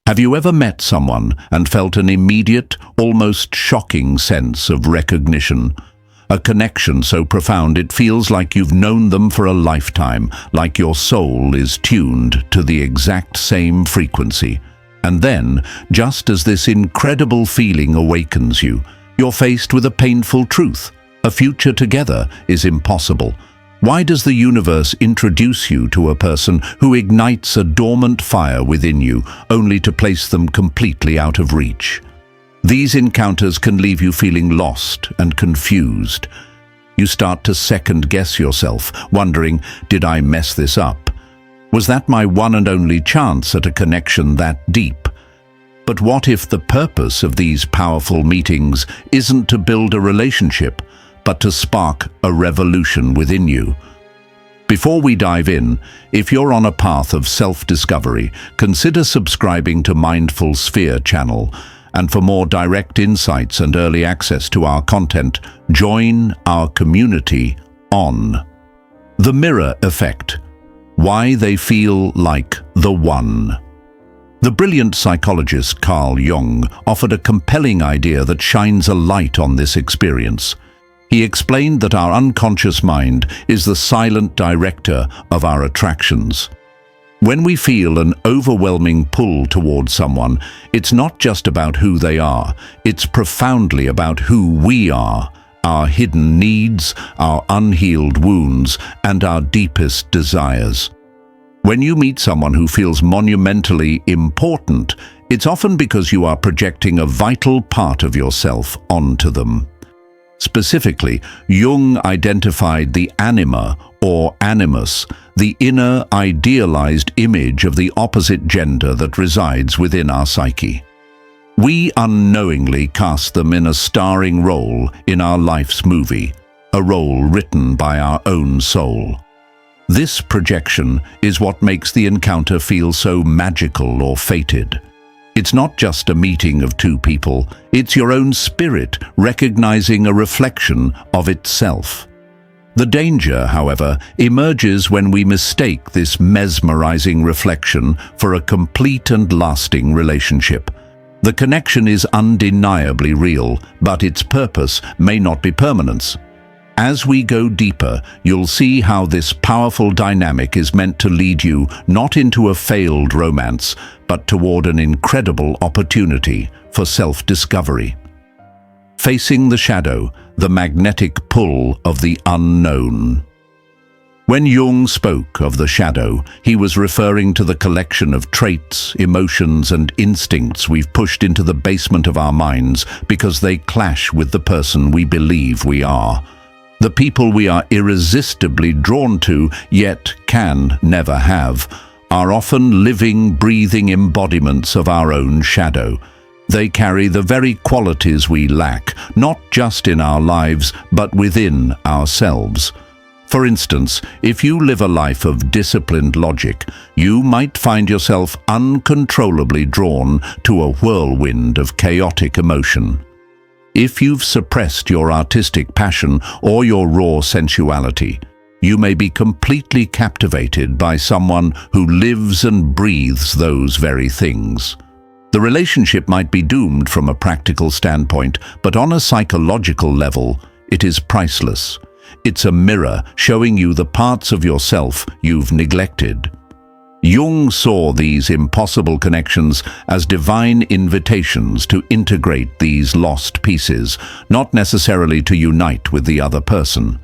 Have you ever met someone and felt an immediate, almost shocking sense of recognition? A connection so profound it feels like you've known them for a lifetime, like your soul is tuned to the exact same frequency. And then, just as this incredible feeling awakens you, you're faced with a painful truth. A future together is impossible. Why does the universe introduce you to a person who ignites a dormant fire within you, only to place them completely out of reach? These encounters can leave you feeling lost and confused. You start to second-guess yourself, wondering, did I mess this up? Was that my one and only chance at a connection that deep? But what if the purpose of these powerful meetings isn't to build a relationship, but to spark a revolution within you? Before we dive in, if you're on a path of self-discovery, consider subscribing to Mindful Sphere channel. And for more direct insights and early access to our content, join our community on The Mirror Effect. Why they feel like the one. The brilliant psychologist Carl Jung offered a compelling idea that shines a light on this experience. He explained that our unconscious mind is the silent director of our attractions. When we feel an overwhelming pull towards someone, it's not just about who they are, it's profoundly about who we are, our hidden needs, our unhealed wounds, and our deepest desires. When you meet someone who feels monumentally important, it's often because you are projecting a vital part of yourself onto them. Specifically, Jung identified the anima, or animus, the inner idealized image of the opposite gender that resides within our psyche. We unknowingly cast them in a starring role in our life's movie, a role written by our own soul. This projection is what makes the encounter feel so magical or fated. It's not just a meeting of two people, it's your own spirit recognizing a reflection of itself. The danger, however, emerges when we mistake this mesmerizing reflection for a complete and lasting relationship. The connection is undeniably real, but its purpose may not be permanence. As we go deeper, you'll see how this powerful dynamic is meant to lead you not into a failed romance, but toward an incredible opportunity for self-discovery. Facing the shadow, the magnetic pull of the unknown. When Jung spoke of the shadow, he was referring to the collection of traits, emotions, and instincts we've pushed into the basement of our minds because they clash with the person we believe we are. The people we are irresistibly drawn to, yet can never have, are often living, breathing embodiments of our own shadow. They carry the very qualities we lack, not just in our lives, but within ourselves. For instance, if you live a life of disciplined logic, you might find yourself uncontrollably drawn to a whirlwind of chaotic emotion. If you've suppressed your artistic passion or your raw sensuality, you may be completely captivated by someone who lives and breathes those very things. The relationship might be doomed from a practical standpoint, but on a psychological level, it is priceless. It's a mirror showing you the parts of yourself you've neglected. Jung saw these impossible connections as divine invitations to integrate these lost pieces, not necessarily to unite with the other person.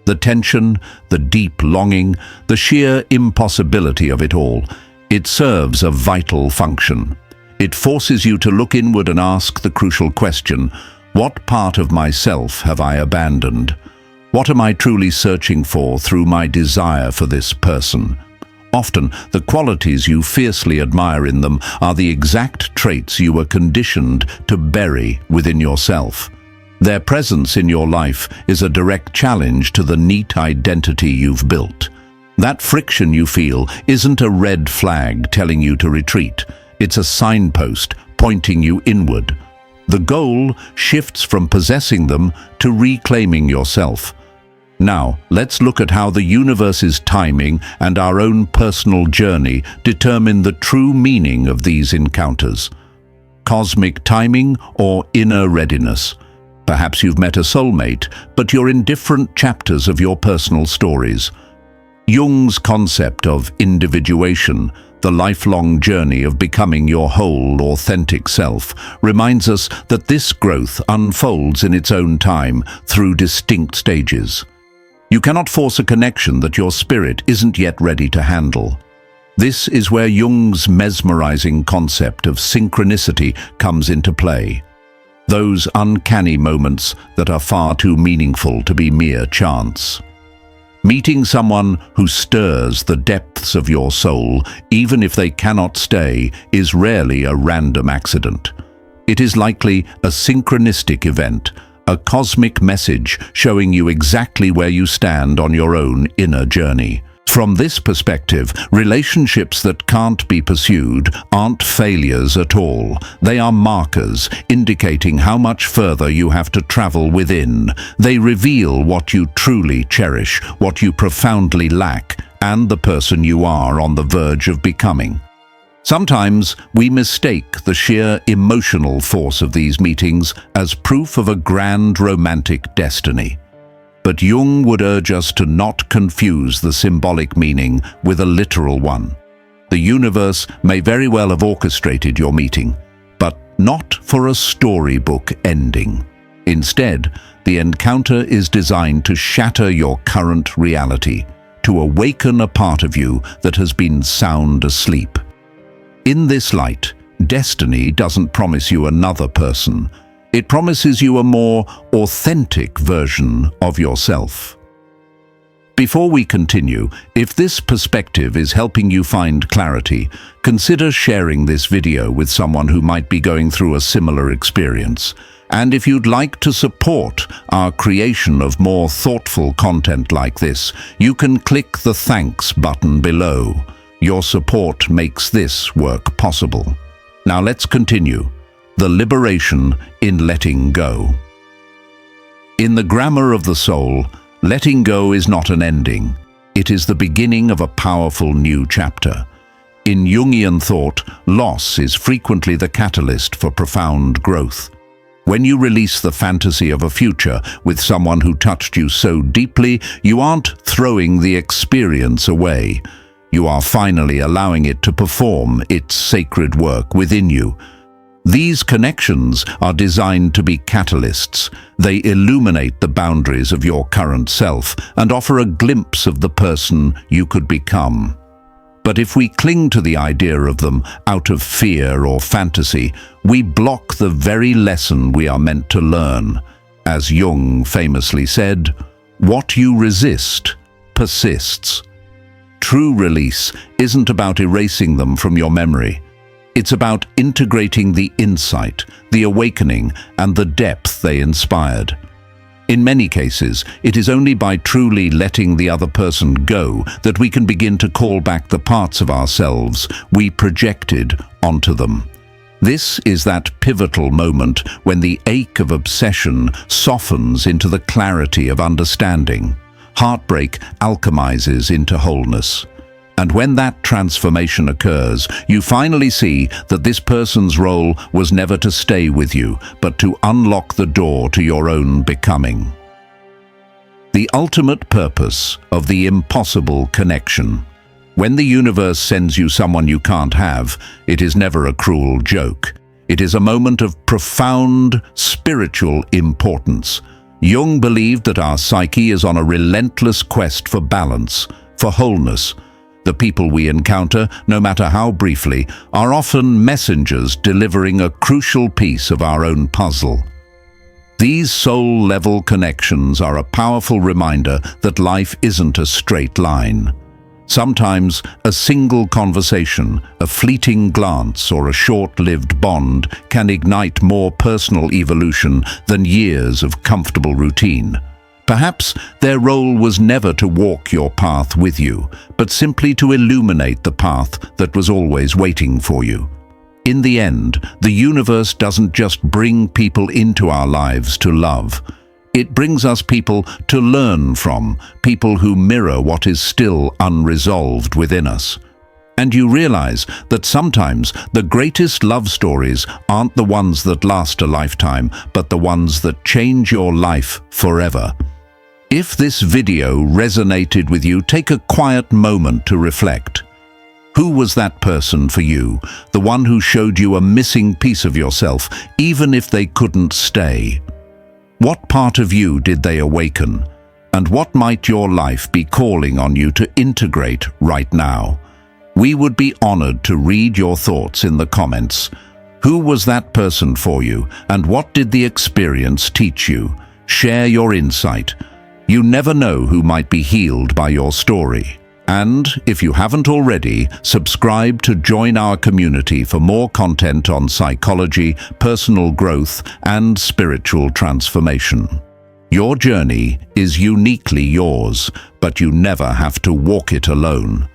The tension, the deep longing, the sheer impossibility of it all, it serves a vital function. It forces you to look inward and ask the crucial question, what part of myself have I abandoned? What am I truly searching for through my desire for this person? Often, the qualities you fiercely admire in them are the exact traits you were conditioned to bury within yourself. Their presence in your life is a direct challenge to the neat identity you've built. That friction you feel isn't a red flag telling you to retreat. It's a signpost pointing you inward. The goal shifts from possessing them to reclaiming yourself. Now, let's look at how the universe's timing and our own personal journey determine the true meaning of these encounters. Cosmic timing or inner readiness. Perhaps you've met a soulmate, but you're in different chapters of your personal stories. Jung's concept of individuation, the lifelong journey of becoming your whole, authentic self, reminds us that this growth unfolds in its own time through distinct stages. You cannot force a connection that your spirit isn't yet ready to handle. This is where Jung's mesmerizing concept of synchronicity comes into play. Those uncanny moments that are far too meaningful to be mere chance. Meeting someone who stirs the depths of your soul, even if they cannot stay, is rarely a random accident. It is likely a synchronistic event, a cosmic message showing you exactly where you stand on your own inner journey. From this perspective, relationships that can't be pursued aren't failures at all. They are markers, indicating how much further you have to travel within. They reveal what you truly cherish, what you profoundly lack, and the person you are on the verge of becoming. Sometimes we mistake the sheer emotional force of these meetings as proof of a grand romantic destiny. But Jung would urge us to not confuse the symbolic meaning with a literal one. The universe may very well have orchestrated your meeting, but not for a storybook ending. Instead, the encounter is designed to shatter your current reality, to awaken a part of you that has been sound asleep. In this light, destiny doesn't promise you another person. It promises you a more authentic version of yourself. Before we continue, if this perspective is helping you find clarity, consider sharing this video with someone who might be going through a similar experience. And if you'd like to support our creation of more thoughtful content like this, you can click the thanks button below. Your support makes this work possible. Now let's continue. The liberation in letting go. In the grammar of the soul, letting go is not an ending. It is the beginning of a powerful new chapter. In Jungian thought, loss is frequently the catalyst for profound growth. When you release the fantasy of a future with someone who touched you so deeply, you aren't throwing the experience away. You are finally allowing it to perform its sacred work within you. These connections are designed to be catalysts. They illuminate the boundaries of your current self and offer a glimpse of the person you could become. But if we cling to the idea of them out of fear or fantasy, we block the very lesson we are meant to learn. As Jung famously said, "What you resist persists." True release isn't about erasing them from your memory. It's about integrating the insight, the awakening, and the depth they inspired. In many cases, it is only by truly letting the other person go that we can begin to call back the parts of ourselves we projected onto them. This is that pivotal moment when the ache of obsession softens into the clarity of understanding. Heartbreak alchemizes into wholeness. And when that transformation occurs, you finally see that this person's role was never to stay with you, but to unlock the door to your own becoming. The ultimate purpose of the impossible connection. When the universe sends you someone you can't have, it is never a cruel joke. It is a moment of profound spiritual importance. Jung believed that our psyche is on a relentless quest for balance, for wholeness. The people we encounter, no matter how briefly, are often messengers delivering a crucial piece of our own puzzle. These soul-level connections are a powerful reminder that life isn't a straight line. Sometimes a single conversation, a fleeting glance, or a short-lived bond can ignite more personal evolution than years of comfortable routine. Perhaps their role was never to walk your path with you, but simply to illuminate the path that was always waiting for you. In the end, the universe doesn't just bring people into our lives to love. It brings us people to learn from, people who mirror what is still unresolved within us. And you realize that sometimes the greatest love stories aren't the ones that last a lifetime, but the ones that change your life forever. If this video resonated with you, take a quiet moment to reflect. Who was that person for you? The one who showed you a missing piece of yourself, even if they couldn't stay? What part of you did they awaken? And what might your life be calling on you to integrate right now? We would be honored to read your thoughts in the comments. Who was that person for you, and what did the experience teach you? Share your insight. You never know who might be healed by your story. And, if you haven't already, subscribe to join our community for more content on psychology, personal growth, and spiritual transformation. Your journey is uniquely yours, but you never have to walk it alone.